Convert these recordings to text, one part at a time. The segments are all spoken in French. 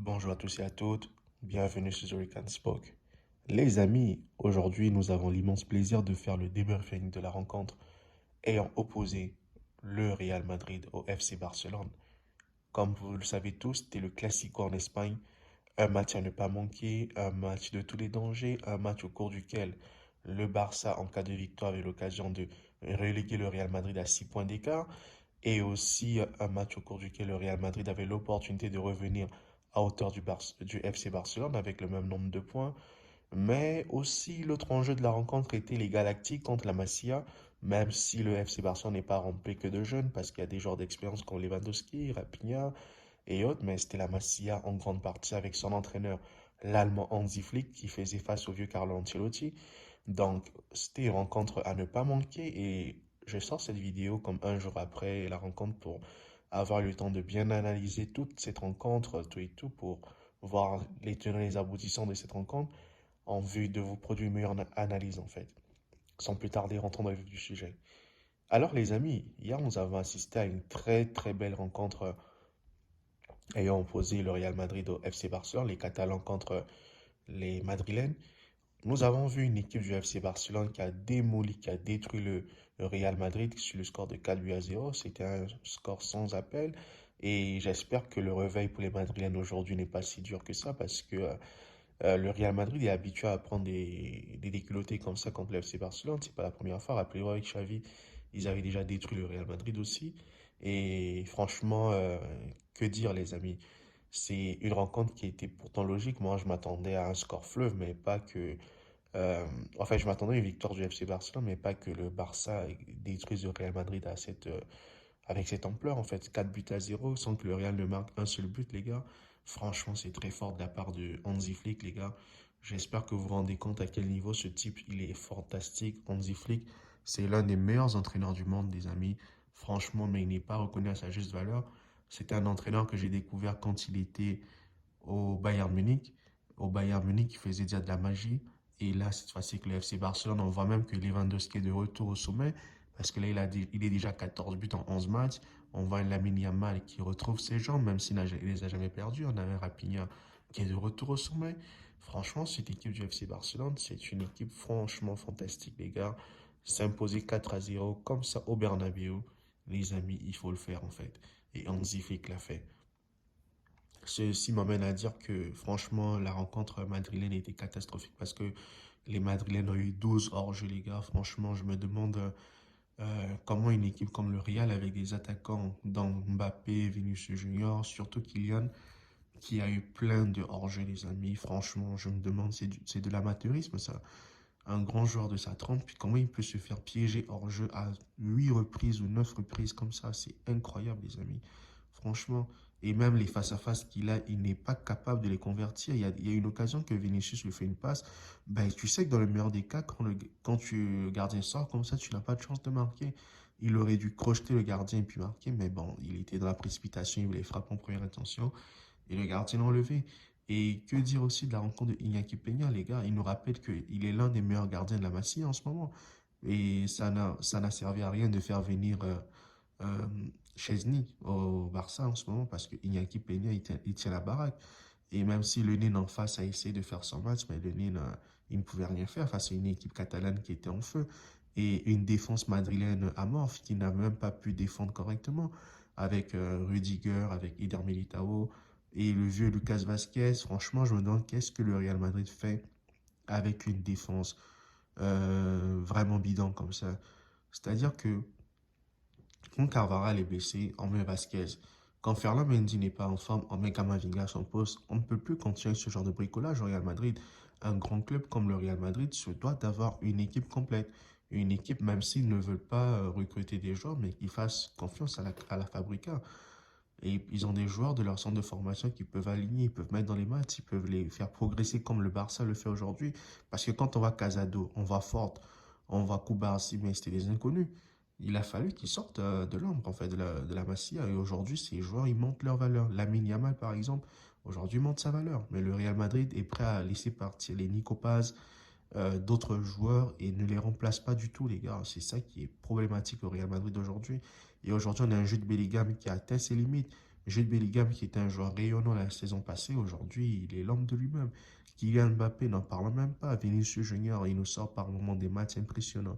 Bonjour à tous et à toutes, bienvenue sur The Rican Spoke. Les amis, aujourd'hui nous avons l'immense plaisir de faire le débriefing de la rencontre ayant opposé le Real Madrid au FC Barcelone. Comme vous le savez tous, c'était le Classico en Espagne, un match à ne pas manquer, un match de tous les dangers, un match au cours duquel le Barça, en cas de victoire, avait l'occasion de reléguer le Real Madrid à 6 points d'écart, et aussi un match au cours duquel le Real Madrid avait l'opportunité de revenir à hauteur du FC Barcelone avec le même nombre de points. Mais aussi, l'autre enjeu de la rencontre était les Galactiques contre la Masia, même si le FC Barcelone n'est pas rempli que de jeunes, parce qu'il y a des joueurs d'expérience comme Lewandowski, Rafinha et autres, mais c'était la Masia en grande partie avec son entraîneur, l'Allemand Hansi Flick, qui faisait face au vieux Carlo Ancelotti. Donc, c'était une rencontre à ne pas manquer et je sors cette vidéo comme un jour après la rencontre pour avoir eu le temps de bien analyser toute cette rencontre, tout et tout, pour voir les tenants et les aboutissants de cette rencontre en vue de vous produire une meilleure analyse en fait. Sans plus tarder, rentrons dans le vif du sujet. Alors les amis, hier nous avons assisté à une très très belle rencontre ayant opposé le Real Madrid au FC Barcelone, les Catalans contre les Madrilènes. Nous avons vu une équipe du FC Barcelone qui a démoli, qui a détruit le Real Madrid sur le score de 4-0. C'était un score sans appel. Et j'espère que le réveil pour les Madrilènes aujourd'hui n'est pas si dur que ça parce que le Real Madrid est habitué à prendre des déculottés comme ça contre le FC Barcelone. C'est pas la première fois. Rappelez-vous avec Xavi, ils avaient déjà détruit le Real Madrid aussi. Et franchement, que dire les amis? C'est une rencontre qui était pourtant logique. Moi, je m'attendais à un score fleuve, mais pas que euh, je m'attendais à une victoire du FC Barcelone, mais pas que le Barça détruise le Real Madrid avec cette ampleur. En fait, 4 buts à 0 sans que le Real ne marque un seul but, les gars. Franchement, c'est très fort de la part de Hansi Flick, les gars. J'espère que vous vous rendez compte à quel niveau ce type, il est fantastique. Hansi Flick, c'est l'un des meilleurs entraîneurs du monde, des amis. Franchement, mais il n'est pas reconnu à sa juste valeur. C'était un entraîneur que j'ai découvert quand il était au Bayern Munich. Au Bayern Munich, il faisait déjà de la magie. Et là, cette fois-ci, avec le FC Barcelone, on voit même que Lewandowski est de retour au sommet. Parce que là, il est déjà 14 buts en 11 matchs. On voit un Lamine Yamal qui retrouve ses jambes, même s'il ne les a jamais perdus. On a un Rafinha qui est de retour au sommet. Franchement, cette équipe du FC Barcelone, c'est une équipe franchement fantastique, les gars. S'imposer 4-0 comme ça au Bernabeu, les amis, il faut le faire en fait. Et Hansi Flick l'a fait. Ceci m'amène à dire que franchement, la rencontre madrilène était catastrophique parce que les Madrilènes ont eu 12 hors-jeu, les gars. Franchement, je me demande comment une équipe comme le Real, avec des attaquants dont Mbappé, Vinicius Junior, surtout Kylian, qui a eu plein de hors-jeu, les amis. Franchement, je me demande, c'est de l'amateurisme, ça. Un grand joueur de sa trempe, puis comment il peut se faire piéger hors-jeu à 8 reprises ou 9 reprises comme ça. C'est incroyable, les amis. Franchement, et même les face-à-face qu'il a, il n'est pas capable de les convertir. Il y a une occasion que Vinicius lui fait une passe. Ben, tu sais que dans le meilleur des cas, quand le gardien sort comme ça, tu n'as pas de chance de marquer. Il aurait dû crocheter le gardien et puis marquer, mais bon, il était dans la précipitation, il voulait frapper en première intention et le gardien l'a enlevé. Et que dire aussi de la rencontre de Iñaki Peña, les gars? Il nous rappelle qu'il est l'un des meilleurs gardiens de la Masia en ce moment. Et ça n'a servi à rien de faire venir euh, Chesney au Barça en ce moment parce que Iñaki Peña, il tient la baraque. Et même si le Nîmes en face a essayé de faire son match, mais le Nîmes, il ne pouvait rien faire face à une équipe catalane qui était en feu. Et une défense madrilène amorphe qui n'a même pas pu défendre correctement avec Rudiger, avec Eder Militao et le vieux Lucas Vasquez. Franchement, je me demande qu'est-ce que le Real Madrid fait avec une défense vraiment bidon comme ça. C'est-à-dire que quand Carvajal est blessé, on met Vasquez. Quand Ferland Mendy n'est pas en forme, on met Camavinga à son poste. On ne peut plus continuer ce genre de bricolage au Real Madrid. Un grand club comme le Real Madrid se doit d'avoir une équipe complète. Une équipe, même s'ils ne veulent pas recruter des joueurs, mais qu'ils fassent confiance à la Fabrica. Et ils ont des joueurs de leur centre de formation qui peuvent aligner, ils peuvent mettre dans les matchs, ils peuvent les faire progresser comme le Barça le fait aujourd'hui. Parce que quand on va Casado, on va Fort, on va Koubarsi, mais c'était des inconnus. Il a fallu qu'ils sortent de l'ombre, en fait, de la Masia. Et aujourd'hui, ces joueurs, ils montent leur valeur. Lamine Yamal, par exemple, aujourd'hui, monte sa valeur. Mais le Real Madrid est prêt à laisser partir les Nico Paz, d'autres joueurs et ne les remplace pas du tout, les gars. C'est ça qui est problématique au Real Madrid aujourd'hui. Et aujourd'hui, on a un jeu de Bellingham qui a atteint ses limites. Jude Bellingham, qui était un joueur rayonnant la saison passée, aujourd'hui, il est l'homme de lui-même. Kylian Mbappé n'en parle même pas. Vinicius Junior, il nous sort par moments des matchs impressionnants.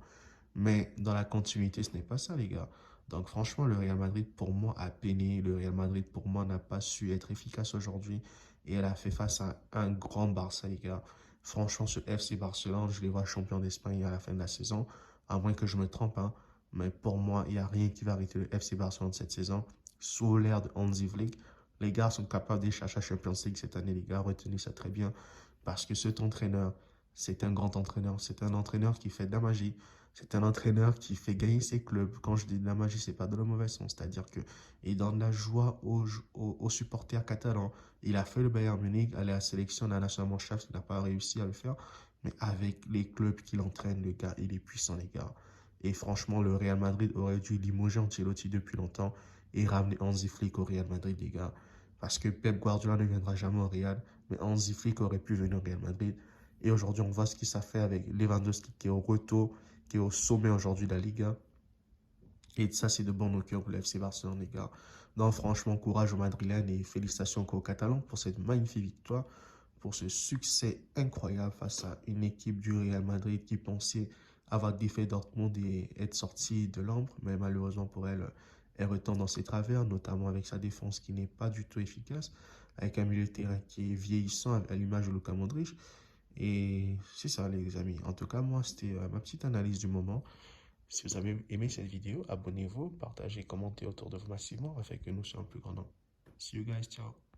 Mais dans la continuité, ce n'est pas ça, les gars. Donc franchement, le Real Madrid, pour moi, a peiné. Le Real Madrid, pour moi, n'a pas su être efficace aujourd'hui. Et elle a fait face à un grand Barça, les gars. Franchement, ce FC Barcelone, je les vois champions d'Espagne à la fin de la saison. À moins que je me trompe, hein. Mais pour moi, il n'y a rien qui va arrêter le FC Barcelone cette saison. Sous l'ère de Hansi Flick, les gars sont capables de chercher la Champions League cette année, les gars. Retenez ça très bien. Parce que cet entraîneur, c'est un grand entraîneur. C'est un entraîneur qui fait de la magie. C'est un entraîneur qui fait gagner ses clubs. Quand je dis de la magie, c'est pas de la mauvaise sens. C'est-à-dire que il donne la joie aux supporters catalans. Il a fait le Bayern Munich, aller à la sélection de la National Mannschaft, il n'a pas réussi à le faire. Mais avec les clubs qu'il entraîne, le gars, il est puissant, les gars. Et franchement, le Real Madrid aurait dû limoger Ancelotti depuis longtemps et ramener Hansi Flick au Real Madrid, les gars. Parce que Pep Guardiola ne viendra jamais au Real, mais Hansi Flick aurait pu venir au Real Madrid. Et aujourd'hui, on voit ce qui s'est fait avec Lewandowski qui est au retour, qui est au sommet aujourd'hui de la Liga. Et ça, c'est de bon augure pour le FC Barcelone, les gars. Donc, franchement, courage aux Madrilènes et félicitations aux Catalans pour cette magnifique victoire, pour ce succès incroyable face à une équipe du Real Madrid qui pensait avoir défait Dortmund et être sortie de l'ombre. Mais malheureusement pour elle, elle retombe dans ses travers, notamment avec sa défense qui n'est pas du tout efficace, avec un milieu de terrain qui est vieillissant à l'image de Luka Modric. Et c'est ça, les amis. En tout cas, moi, c'était ma petite analyse du moment. Si vous avez aimé cette vidéo, abonnez-vous, partagez, commentez autour de vous massivement afin que nous soyons plus grand nombre. See you guys, ciao.